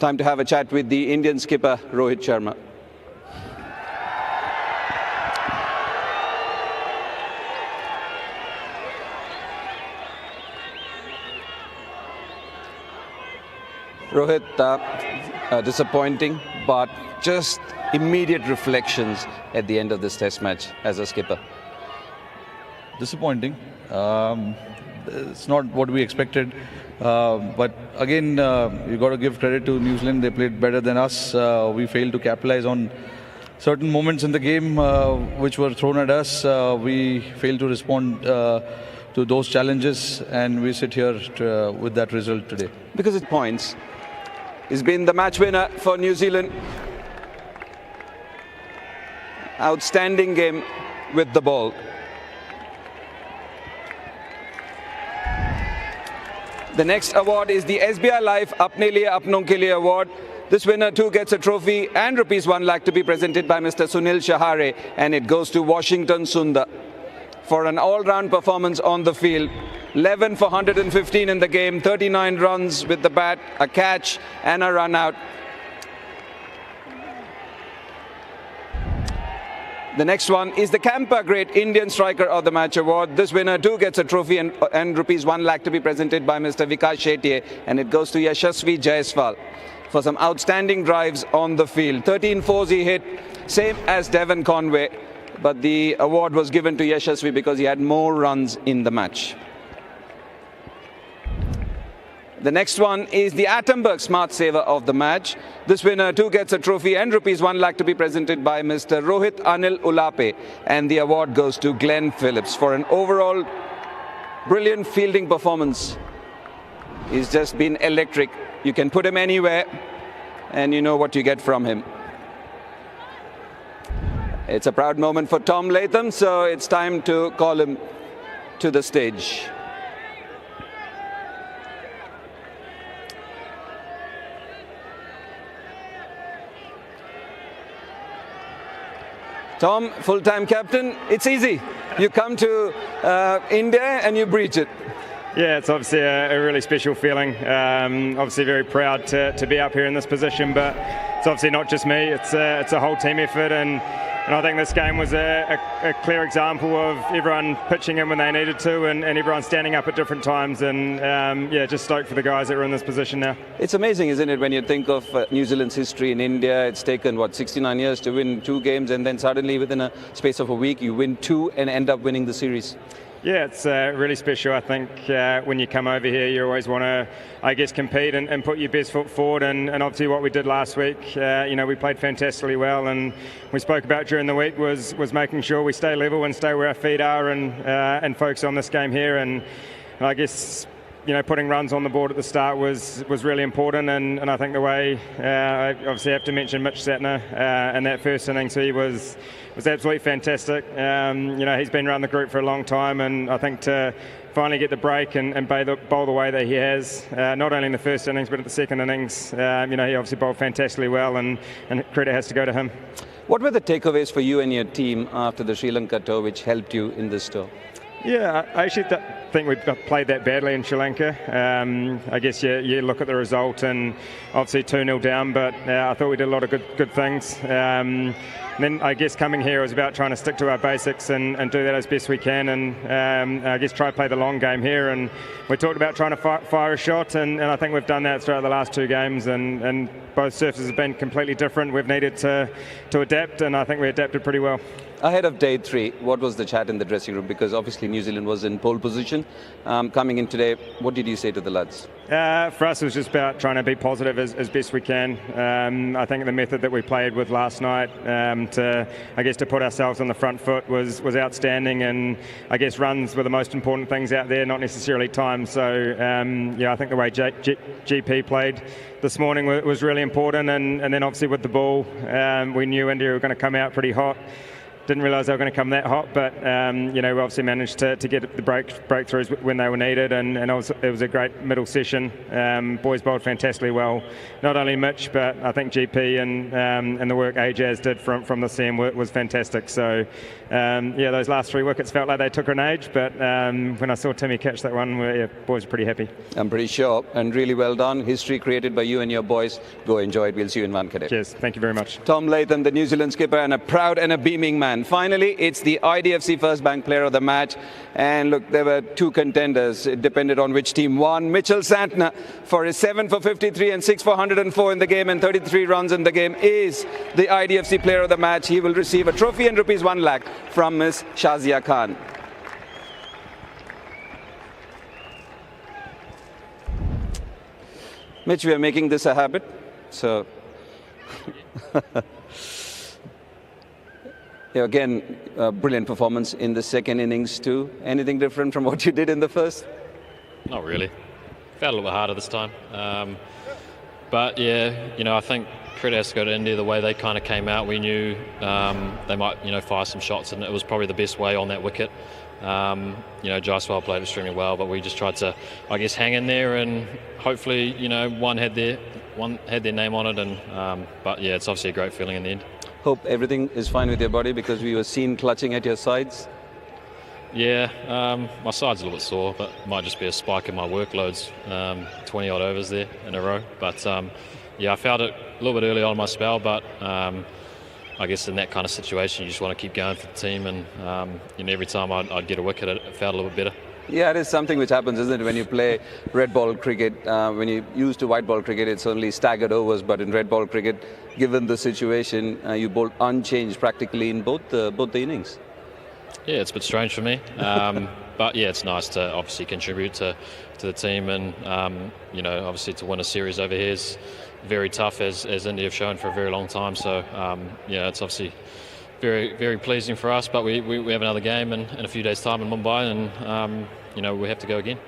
Time to have a chat with the Indian skipper, Rohit Sharma. Rohit, disappointing, but just immediate reflections at the end of this test match as a skipper. Disappointing. It's not what we expected. But again, you've got to give credit to New Zealand. They played better than us. We failed to capitalize on certain moments in the game which were thrown at us. We failed to respond to those challenges, and we sit here with that result today. Because it points, he's been the match winner for New Zealand. Outstanding game with the ball. The next award is the SBI Life Apne Liye Apnon Ke Liye Award. This winner too gets a trophy and ₹1 lakh to be presented by Mr. Sunil Shahare, and it goes to Washington Sundar for an all-round performance on the field. 11 for 115 in the game, 39 runs with the bat, a catch and a run out. The next one is the Camper Great Indian Striker of the Match Award. This winner too gets a trophy and ₹1 lakh to be presented by Mr. Vikas Shetye, and it goes to Yashasvi Jaiswal for some outstanding drives on the field. 13 fours he hit, same as Devon Conway, but the award was given to Yashasvi because he had more runs in the match. The next one is the Attenborough Smart Saver of the match. This winner too gets a trophy and ₹1 lakh to be presented by Mr. Rohit Anil Ulape, and the award goes to Glenn Phillips for an overall brilliant fielding performance. He's just been electric. You can put him anywhere and you know what you get from him. It's a proud moment for Tom Latham, so it's time to call him to the stage. Tom, full-time captain, it's easy. You come to India and you breach it. Yeah, it's obviously a really special feeling. Obviously very proud to be up here in this position, but it's obviously not just me, it's a whole team effort, and I think this game was a clear example of everyone pitching in when they needed to, and everyone standing up at different times, and yeah, just stoked for the guys that are in this position now. It's amazing, isn't it, when you think of New Zealand's history in India. It's taken, 69 years to win 2 games, and then suddenly within a space of a week you win 2 and end up winning the series. Yeah, it's really special. I think when you come over here, you always want to, I guess, compete and put your best foot forward. And obviously, what we did last week, we played fantastically well. And we spoke about during the week was making sure we stay level and stay where our feet are, and focus on this game here. And I guess, putting runs on the board at the start was really important. And I think the way, I obviously have to mention Mitch Santner in that first innings. He was absolutely fantastic. He's been around the group for a long time, and I think to finally get the break and bowl the way that he has, not only in the first innings but at the second innings, he obviously bowled fantastically well, and credit has to go to him. What were the takeaways for you and your team after the Sri Lanka tour which helped you in this tour? Yeah, I actually think we played that badly in Sri Lanka. I guess you look at the result and obviously 2-0 down, but I thought we did a lot of good things. And then I guess coming here was about trying to stick to our basics and do that as best we can, and I guess try to play the long game here. And we talked about trying to fire a shot, and I think we've done that throughout the last 2 games, and both surfaces have been completely different. We've needed to adapt, and I think we adapted pretty well. Ahead of day 3, what was the chat in the dressing room? Because obviously New Zealand was in pole position. Coming in today, what did you say to the lads? For us, it was just about trying to be positive as best we can. I think the method that we played with last night to put ourselves on the front foot was outstanding, and I guess runs were the most important things out there, not necessarily time. So I think the way GP played this morning was really important, and then obviously with the ball, we knew India were going to come out pretty hot. didn't realise they were going to come that hot, but we obviously managed to get the breakthroughs when they were needed, and it was a great middle session. Boys bowled fantastically well. Not only Mitch, but I think GP and the work Ajaz did from the seam was fantastic. So those last 3 wickets felt like they took an age, but when I saw Timmy catch that one, boys were pretty happy. I'm pretty sure, and really well done. History created by you and your boys. Go enjoy it. We'll see you in Wankhede. Cheers. Thank you very much. Tom Latham, the New Zealand skipper, and a proud and a beaming man. Finally, it's the IDFC First Bank Player of the Match. And look, there were 2 contenders. It depended on which team won. Mitchell Santner, for his 7 for 53 and 6 for 104 in the game and 33 runs in the game, is the IDFC Player of the Match. He will receive a trophy and rupees 1 lakh from Miss Shazia Khan. Mitch, we are making this a habit, so again, brilliant performance in the second innings too. Anything different from what you did in the first? Not really. Felt a little bit harder this time. But yeah, I think credit has to go to India. The way they kind of came out, we knew they might, fire some shots, and it was probably the best way on that wicket. Jaiswal played extremely well, but we just tried to, hang in there, and hopefully, one had their name on it. And but yeah, it's obviously a great feeling in the end. Hope everything is fine with your body, because we were seen clutching at your sides. Yeah, my side's a little bit sore, but it might just be a spike in my workloads. 20 odd overs there in a row, but I felt it a little bit early on in my spell, but I guess in that kind of situation, you just want to keep going for the team, and every time I'd get a wicket, it felt a little bit better. Yeah, it is something which happens, isn't it, when you play red ball cricket. When you used to white ball cricket, it's only staggered overs, but in red ball cricket, given the situation, you bowl unchanged practically in both the innings. Yeah, it's a bit strange for me, but yeah, it's nice to obviously contribute to the team, and obviously to win a series over here is very tough, as India have shown for a very long time. So it's obviously very, very pleasing for us, but we have another game in a few days' time in Mumbai, and we have to go again.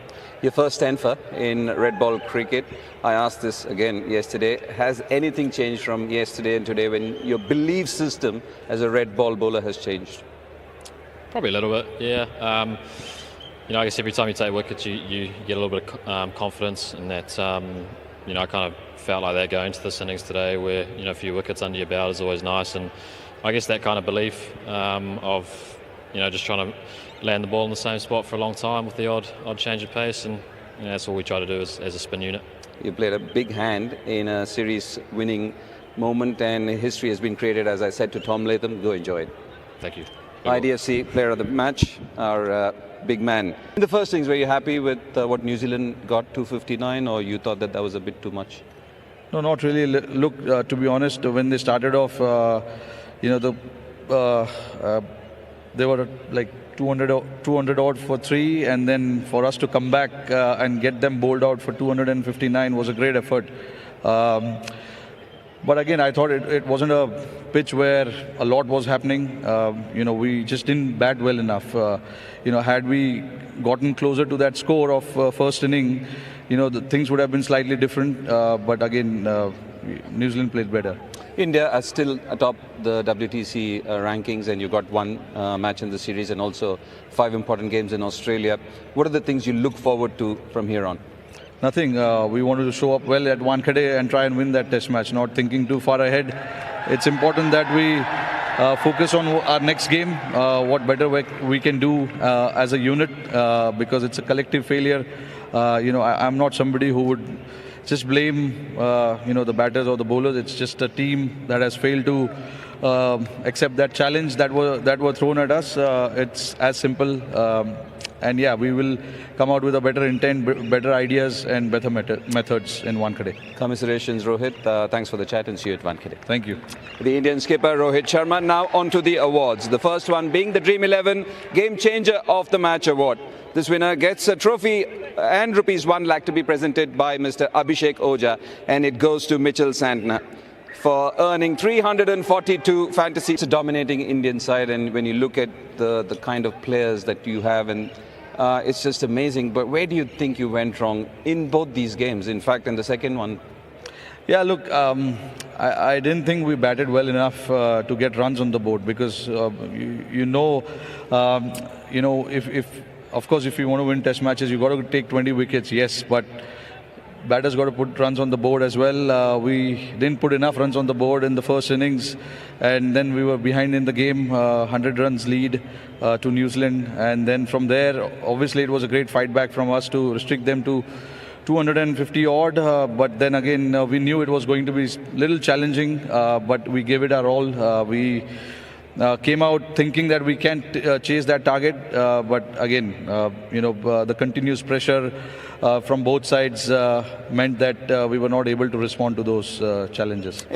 Your first 10-fer in red ball cricket. I asked this again yesterday. Has anything changed from yesterday and today, when your belief system as a red ball bowler has changed? Probably a little bit, yeah. I guess every time you take wickets, you get a little bit of confidence, and that I kind of felt like that going into this innings today, where a few wickets under your belt is always nice, and I guess that kind of belief of just trying to land the ball in the same spot for a long time with the odd change of pace, and that's all we try to do as a spin unit. You played a big hand in a series-winning moment, and history has been created, as I said to Tom Latham. Go enjoy it. Thank you. IDFC Player of the Match, our big man. In the first innings, were you happy with what New Zealand got, 259, or you thought that was a bit too much? No, not really. Look, to be honest, when they started off, they were like 200 odd for 3, and then for us to come back and get them bowled out for 259 was a great effort. But again, I thought it wasn't a pitch where a lot was happening. We just didn't bat well enough. Had we gotten closer to that score of first inning, the things would have been slightly different. But again, New Zealand played better. India are still atop the WTC rankings, and you got 1 match in the series and also 5 important games in Australia. What are the things you look forward to from here on? Nothing. We wanted to show up well at Wankhede and try and win that test match, not thinking too far ahead. It's important that we focus on our next game, what better we can do as a unit, because it's a collective failure. I'm not somebody who would just blame the batters or the bowlers. It's just a team that has failed to accept that challenge that were thrown at us. It's as simple. And yeah, we will come out with a better intent, better ideas, and better methods in Wankhede. Commiserations, Rohit. Thanks for the chat, and see you at Wankhede. Thank you. The Indian skipper Rohit Sharma. Now on to the awards. The first one being the Dream 11 Game Changer of the Match Award. This winner gets a trophy and rupees 1 lakh to be presented by Mr. Abhishek Oja, and it goes to Mitchell Santner for earning 342 fantasy. It's a dominating Indian side, and when you look at the kind of players that you have, and it's just amazing. But where do you think you went wrong in both these games? In fact, in the second one? Yeah, look, I didn't think we batted well enough to get runs on the board because if of course if you want to win Test matches, you got to take 20 wickets. Yes, but batters got to put runs on the board as well. We didn't put enough runs on the board in the first innings, and then we were behind in the game, 100 runs lead to New Zealand, and then from there, obviously it was a great fight back from us to restrict them to 250 odd, but then again we knew it was going to be a little challenging, but we gave it our all. We came out thinking that we can chase that target, but again, the continuous pressure from both sides meant that we were not able to respond to those challenges.